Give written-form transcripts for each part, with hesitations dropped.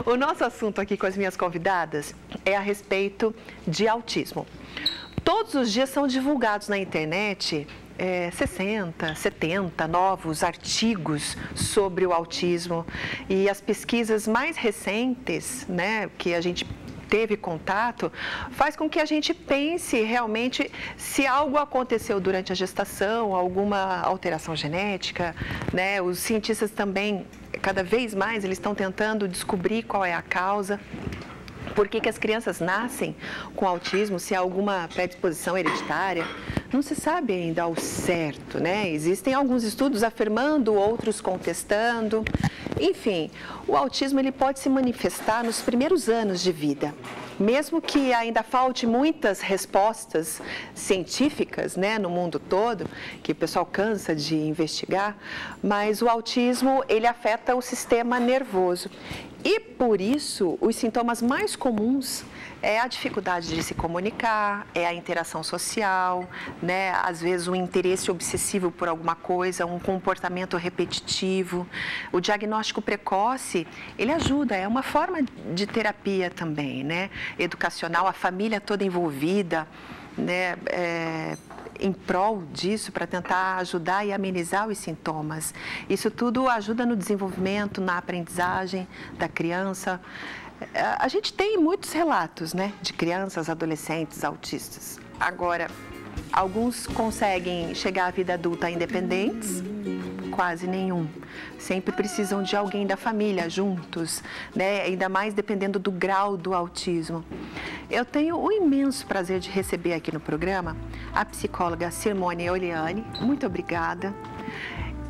O nosso assunto aqui com as minhas convidadas é a respeito de autismo. Todos os dias são divulgados na internet 60, 70 novos artigos sobre o autismo, e as pesquisas mais recentes, né, que a gente teve contato, faz com que a gente pense realmente se algo aconteceu durante a gestação, alguma alteração genética, né? Os cientistas também, cada vez mais, eles estão tentando descobrir qual é a causa. Por que as crianças nascem com autismo, se há alguma predisposição hereditária? Não se sabe ainda ao certo, né? Existem alguns estudos afirmando, outros contestando. Enfim, o autismo ele pode se manifestar nos primeiros anos de vida. Mesmo que ainda falte muitas respostas científicas, né, no mundo todo, que o pessoal cansa de investigar, mas o autismo ele afeta o sistema nervoso. E por isso, os sintomas mais comuns é a dificuldade de se comunicar, é a interação social, né? Às vezes um interesse obsessivo por alguma coisa, um comportamento repetitivo. O diagnóstico precoce, ele ajuda, é uma forma de terapia também, né? Educacional, a família toda envolvida, né? Em prol disso, para tentar ajudar e amenizar os sintomas. Isso tudo ajuda no desenvolvimento, na aprendizagem da criança. A gente tem muitos relatos, né, de crianças, adolescentes, autistas. Agora, alguns conseguem chegar à vida adulta independentes, quase nenhum. Sempre precisam de alguém da família juntos, né? Ainda mais dependendo do grau do autismo. Eu tenho o imenso prazer de receber aqui no programa a psicóloga Simone Oliani. Muito obrigada.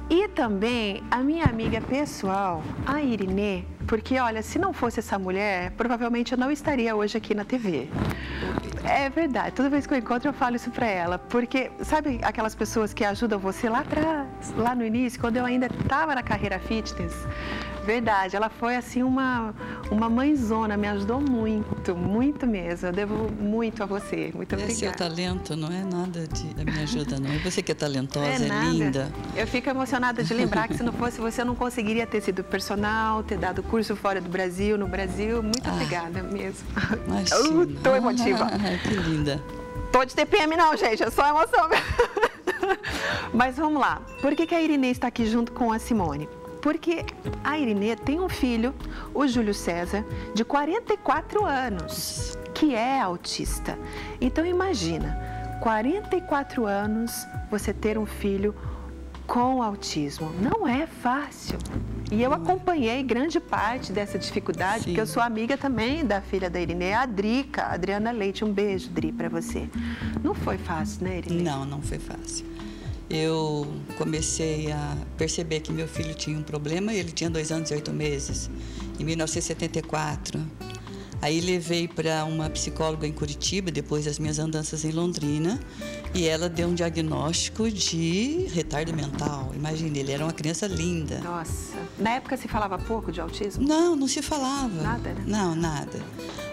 E também a minha amiga pessoal, a Irinê, porque, olha, se não fosse essa mulher, provavelmente eu não estaria hoje aqui na TV. É verdade, toda vez que eu encontro eu falo isso pra ela, porque sabe aquelas pessoas que ajudam você lá atrás, lá no início, quando eu ainda estava na carreira fitness? Verdade, ela foi assim uma mãezona, me ajudou muito, muito mesmo. Eu devo muito a você, muito obrigada. É seu talento, não é nada de me ajuda, não. Você que é talentosa, é nada. linda. Eu fico emocionada de lembrar que se não fosse você, eu não conseguiria ter sido personal, ter dado curso fora do Brasil, no Brasil. Muito obrigada mesmo. Imagina. Tô emotiva. Que linda. Tô de TPM não, gente, é só emoção. Mas vamos lá. Por que a Irinê está aqui junto com a Simone? Porque a Irinê tem um filho, o Júlio César, de 44 anos, que é autista. Então imagina, 44 anos você ter um filho com autismo. Não é fácil. E eu acompanhei grande parte dessa dificuldade, porque eu sou amiga também da filha da Irinê, a Drica, a Adriana Leite. Um beijo, Dri, para você. Não foi fácil, né, Irinê? Não, não foi fácil. Eu comecei a perceber que meu filho tinha um problema, ele tinha 2 anos e 8 meses, em 1974. Aí levei para uma psicóloga em Curitiba, depois das minhas andanças em Londrina, e ela deu um diagnóstico de retardo mental. Imagine, ele era uma criança linda. Nossa, na época se falava pouco de autismo? Não, não se falava. Nada, né? Não, nada.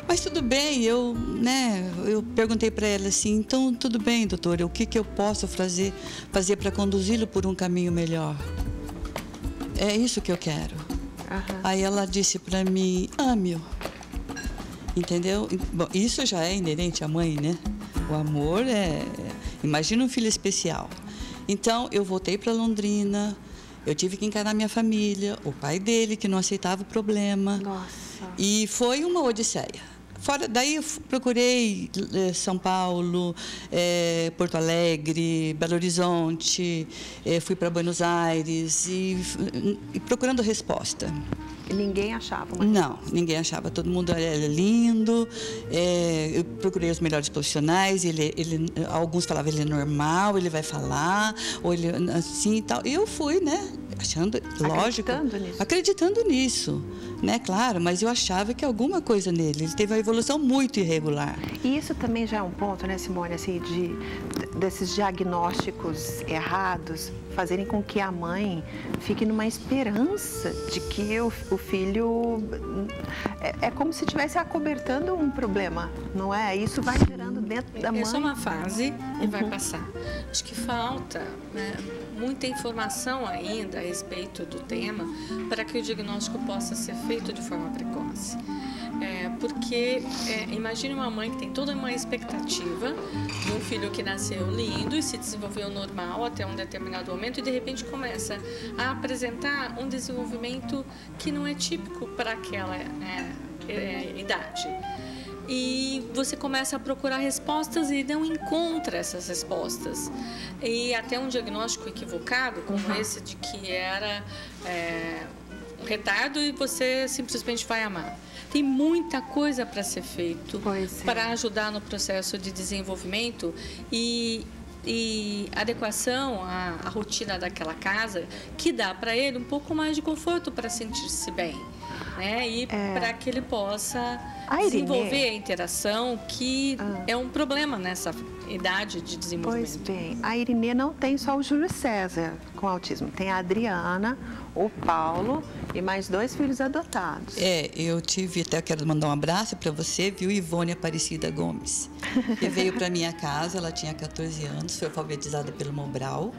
Mas tudo bem, eu perguntei para ela assim, então tudo bem, doutora, o que eu posso fazer para conduzi-lo por um caminho melhor? É isso que eu quero. Aí ela disse para mim, ame-o. Entendeu? Bom, isso já é inerente à mãe, né? O amor é... Imagina um filho especial. Então, eu voltei para Londrina, eu tive que encarar minha família, o pai dele, que não aceitava o problema. Nossa. E foi uma odisseia. Daí eu procurei São Paulo, Porto Alegre, Belo Horizonte, fui para Buenos Aires e procurando resposta. E ninguém achava? Não, ninguém achava. Todo mundo era lindo. Eu procurei os melhores profissionais. Alguns falavam ele é normal, ele vai falar, ou ele assim e tal. E eu fui, né? Achando, lógico, acreditando nisso, né? Claro, mas eu achava que alguma coisa nele. Ele teve uma evolução muito irregular. E isso também já é um ponto, né, Simone, assim, desses diagnósticos errados fazerem com que a mãe fique numa esperança de que o filho é como se estivesse acobertando um problema, não é? Isso vai gerando dentro da mãe. É só uma fase e vai passar. Acho que falta, né, muita informação ainda a respeito do tema para que o diagnóstico possa ser feito de forma precoce. Porque imagine uma mãe que tem toda uma expectativa de um filho que nasceu lindo e se desenvolveu normal até um determinado momento e de repente começa a apresentar um desenvolvimento que não é típico para aquela idade. E você começa a procurar respostas e não encontra essas respostas. E até um diagnóstico equivocado, como esse de que era um retardo e você simplesmente vai amar. Tem muita coisa para ser feito para ajudar no processo de desenvolvimento e adequação à rotina daquela casa, que dá para ele um pouco mais de conforto para sentir-se bem, né? E para que ele possa desenvolver a interação, que é um problema nessa idade de desenvolvimento. Pois bem, a Irinê não tem só o Júlio César com autismo, tem a Adriana, o Paulo e mais 2 filhos adotados. Eu até quero mandar um abraço para você, viu, Ivone Aparecida Gomes, que veio para minha casa, ela tinha 14 anos, foi alfabetizada pelo Mobral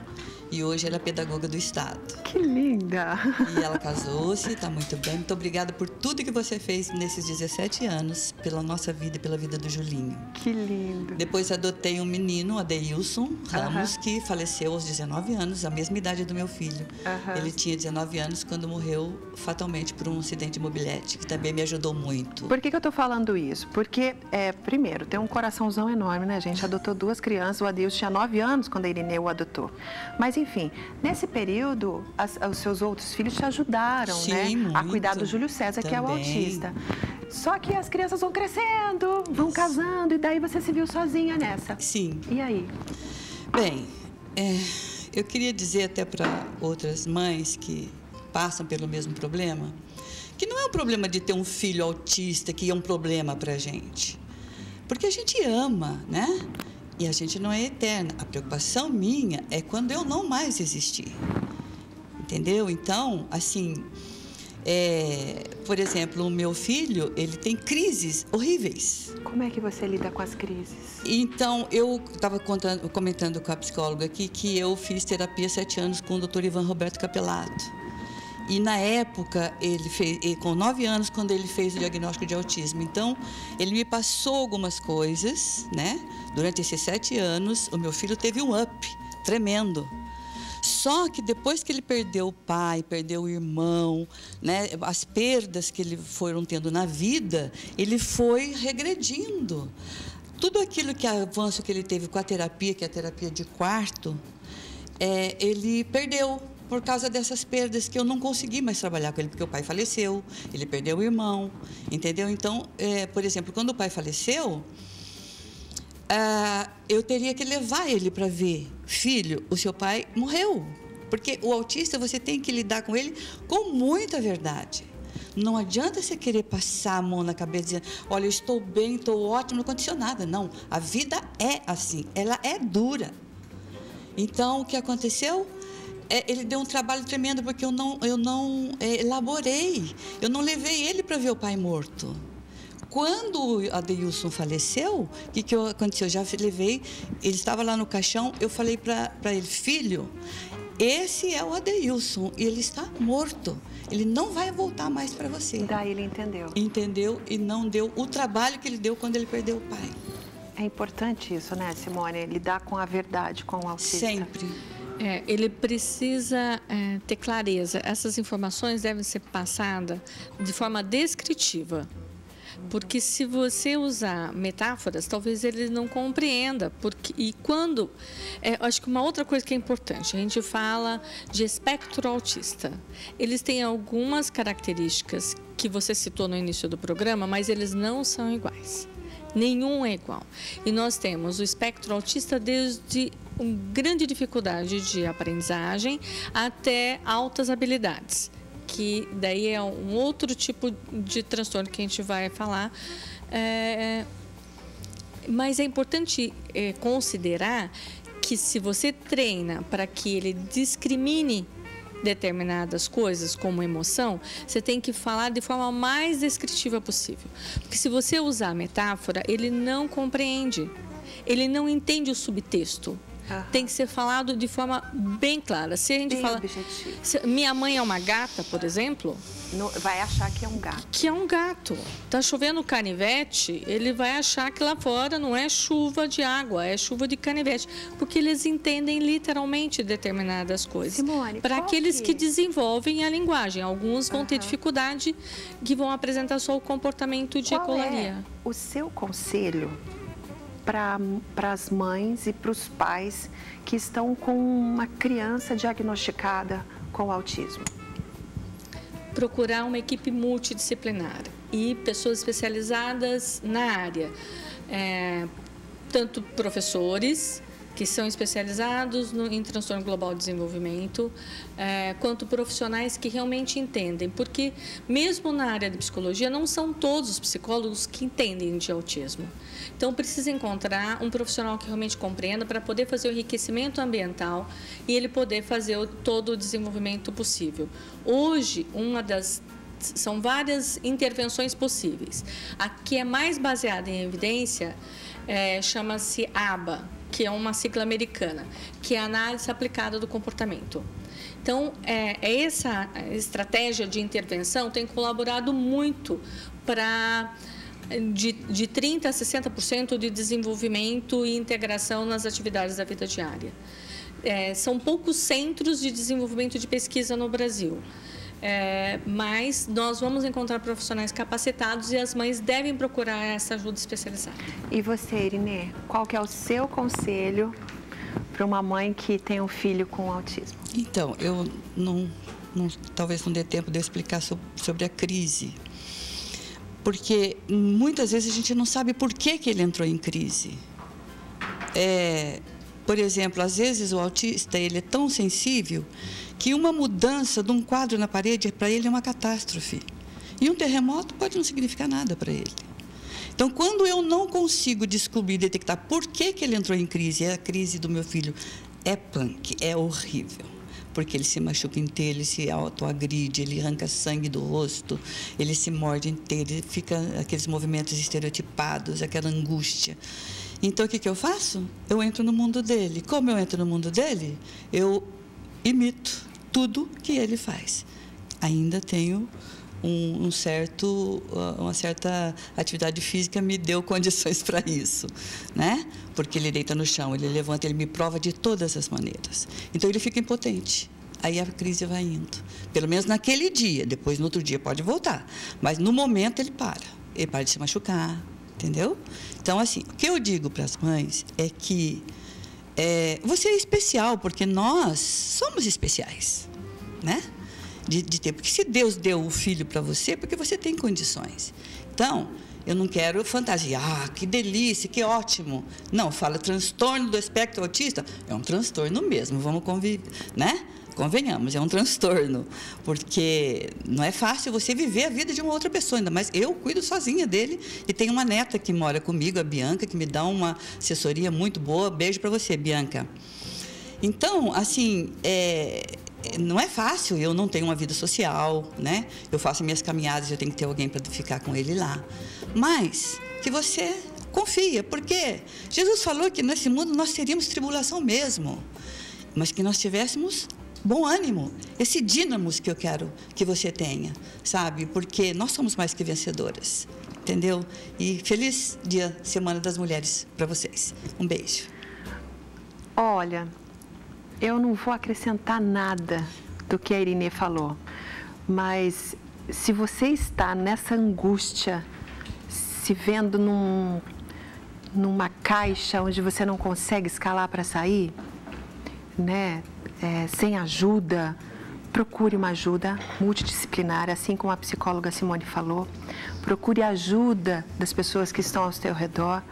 e hoje ela é pedagoga do Estado. Que linda! E ela casou-se, está muito bem. Muito obrigada por tudo que você fez nesses 17 anos, pela nossa vida e pela vida do Julinho. Que lindo! Depois adotei um menino, Adeilson Ramos, que faleceu aos 19 anos, a mesma idade do meu filho. Ele tinha 19 anos quando morreu fatalmente por um acidente de mobilete, que também me ajudou muito. Por que eu estou falando isso? Porque, primeiro, tem um coraçãozão enorme, né, gente? Adotou 2 crianças, o Adeilson tinha 9 anos quando a Irinê o adotou. Mas, enfim, nesse período, os seus outros filhos te ajudaram, né? Muito. A cuidar do Júlio César, que é o autista. Só que as crianças vão crescendo, vão casando, e daí você se viu sozinha nessa. Sim. E aí? Bem, eu queria dizer até para outras mães que passam pelo mesmo problema, que não é um problema de ter um filho autista que é um problema para a gente. Porque a gente ama, né? E a gente não é eterna. A preocupação minha é quando eu não mais existir. Entendeu? Então, assim, por exemplo, o meu filho, ele tem crises horríveis. Como é que você lida com as crises? Então, eu estava comentando com a psicóloga aqui que eu fiz terapia 7 anos com o Dr. Ivan Roberto Capelato. E, na época, com 9 anos, quando ele fez o diagnóstico de autismo. Então, ele me passou algumas coisas, né? Durante esses 7 anos, o meu filho teve um up tremendo. Só que depois que ele perdeu o pai, perdeu o irmão, né? As perdas que ele foram tendo na vida, ele foi regredindo. Tudo aquilo que avanço que ele teve com a terapia, que é a terapia de quarto, ele perdeu. Por causa dessas perdas que eu não consegui mais trabalhar com ele, porque o pai faleceu, ele perdeu o irmão, entendeu? Então, por exemplo, quando o pai faleceu, eu teria que levar ele para ver, filho, o seu pai morreu. Porque o autista, você tem que lidar com ele com muita verdade. Não adianta você querer passar a mão na cabeça dizendo, olha, eu estou bem, estou ótimo, não aconteceu nada. Não, a vida é assim, ela é dura. Então, o que aconteceu? Ele deu um trabalho tremendo, porque eu não elaborei, eu não levei ele para ver o pai morto. Quando o Adeilson faleceu, o que aconteceu? Eu já levei, ele estava lá no caixão, eu falei para ele, filho, esse é o Adeilson, e ele está morto, ele não vai voltar mais para você. Daí ele entendeu. Entendeu e não deu o trabalho que ele deu quando ele perdeu o pai. É importante isso, né, Simone? Lidar com a verdade com o autista. Sempre. Ele precisa ter clareza. Essas informações devem ser passadas de forma descritiva. Porque se você usar metáforas, talvez ele não compreenda. Acho que uma outra coisa que é importante, a gente fala de espectro autista. Eles têm algumas características que você citou no início do programa, mas eles não são iguais. Nenhum é igual. E nós temos o espectro autista desde uma grande dificuldade de aprendizagem até altas habilidades, que daí é um outro tipo de transtorno que a gente vai falar. Mas é importante considerar que se você treina para que ele discrimine determinadas coisas, como emoção, você tem que falar de forma mais descritiva possível. Porque se você usar metáfora, ele não compreende, ele não entende o subtexto. tem que ser falado de forma bem clara. Se a gente bem fala, objetivo. Minha mãe é uma gata, por exemplo, Vai achar que é um gato. que é um gato. Tá chovendo canivete, ele vai achar que lá fora não é chuva de água, é chuva de canivete, porque eles entendem literalmente determinadas coisas. Simone, para qual aqueles que que desenvolvem a linguagem, alguns vão ter dificuldade, que vão apresentar só o comportamento de Qual ecolalia. é o seu conselho para as mães e para os pais que estão com uma criança diagnosticada com autismo? Procurar uma equipe multidisciplinar e pessoas especializadas na área, tanto professores que são especializados em transtorno global de desenvolvimento, quanto profissionais que realmente entendem, porque mesmo na área de psicologia não são todos os psicólogos que entendem de autismo. Então precisa encontrar um profissional que realmente compreenda para poder fazer o enriquecimento ambiental e ele poder fazer todo o desenvolvimento possível. Hoje, são várias intervenções possíveis. A que é mais baseada em evidência chama-se ABA, que é uma sigla americana, que é a análise aplicada do comportamento. Então, essa estratégia de intervenção tem colaborado muito para de 30% a 60% de desenvolvimento e integração nas atividades da vida diária. São poucos centros de desenvolvimento de pesquisa no Brasil. Mas nós vamos encontrar profissionais capacitados e as mães devem procurar essa ajuda especializada. E você, Irinê, qual que é o seu conselho para uma mãe que tem um filho com autismo? Então, eu talvez não dê tempo de eu explicar sobre a crise. Porque muitas vezes a gente não sabe por que ele entrou em crise. Por exemplo, às vezes o autista ele é tão sensível que uma mudança de um quadro na parede para ele é uma catástrofe. E um terremoto pode não significar nada para ele. Então, quando eu não consigo descobrir, detectar por que ele entrou em crise, a crise do meu filho é punk, é horrível. Porque ele se machuca inteiro, ele se autoagride, ele arranca sangue do rosto, ele se morde inteiro, ele fica aqueles movimentos estereotipados, aquela angústia. Então, o que eu faço? Eu entro no mundo dele. Como eu entro no mundo dele? Eu imito tudo que ele faz. Ainda tenho uma certa atividade física me deu condições para isso, né? Porque ele deita no chão, ele levanta, ele me prova de todas as maneiras. Então ele fica impotente. Aí a crise vai indo. Pelo menos naquele dia, depois no outro dia pode voltar. Mas no momento ele para de se machucar, entendeu? Então assim, o que eu digo para as mães é que você é especial, porque nós somos especiais, né? De ter, porque se Deus deu o filho para você, porque você tem condições. Então, eu não quero fantasiar, que delícia, que ótimo. Não, fala transtorno do espectro autista, é um transtorno mesmo, vamos conviver, né? Convenhamos, é um transtorno, porque não é fácil você viver a vida de uma outra pessoa, ainda mais eu cuido sozinha dele e tenho uma neta que mora comigo, a Bianca, que me dá uma assessoria muito boa. Beijo para você, Bianca. Então, assim, não é fácil, eu não tenho uma vida social, né? Eu faço minhas caminhadas, eu tenho que ter alguém para ficar com ele lá. Mas que você confia, porque Jesus falou que nesse mundo nós teríamos tribulação mesmo, mas que nós tivéssemos bom ânimo, esse dínamos que eu quero que você tenha, sabe? Porque nós somos mais que vencedoras, entendeu? E feliz dia, Semana das Mulheres para vocês. Um beijo. Olha, eu não vou acrescentar nada do que a Irinê falou, mas se você está nessa angústia, se vendo numa caixa onde você não consegue escalar para sair, né, sem ajuda, procure uma ajuda multidisciplinar, assim como a psicóloga Simone falou. Procure a ajuda das pessoas que estão ao seu redor.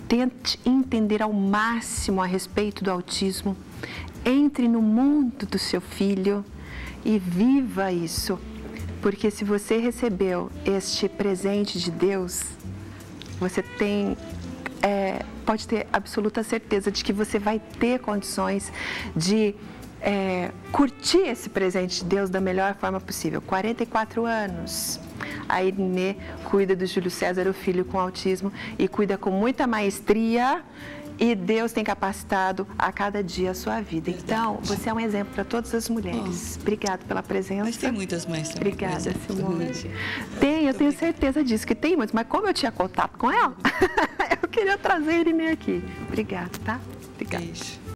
Tente entender ao máximo a respeito do autismo. Entre no mundo do seu filho e viva isso. Porque se você recebeu este presente de Deus, você pode ter absoluta certeza de que você vai ter condições de curtir esse presente de Deus da melhor forma possível. 44 anos. A Irinê cuida do Júlio César, o filho com autismo, e cuida com muita maestria E Deus tem capacitado a cada dia a sua vida. Então, você é um exemplo para todas as mulheres. Obrigada pela presença. Mas tem muitas mães também. Obrigada, Simone. Eu tenho certeza disso, que tem muitas. Mas como eu tinha contato com ela, eu queria trazer ele aqui. Obrigada, tá? Obrigada. Beijo.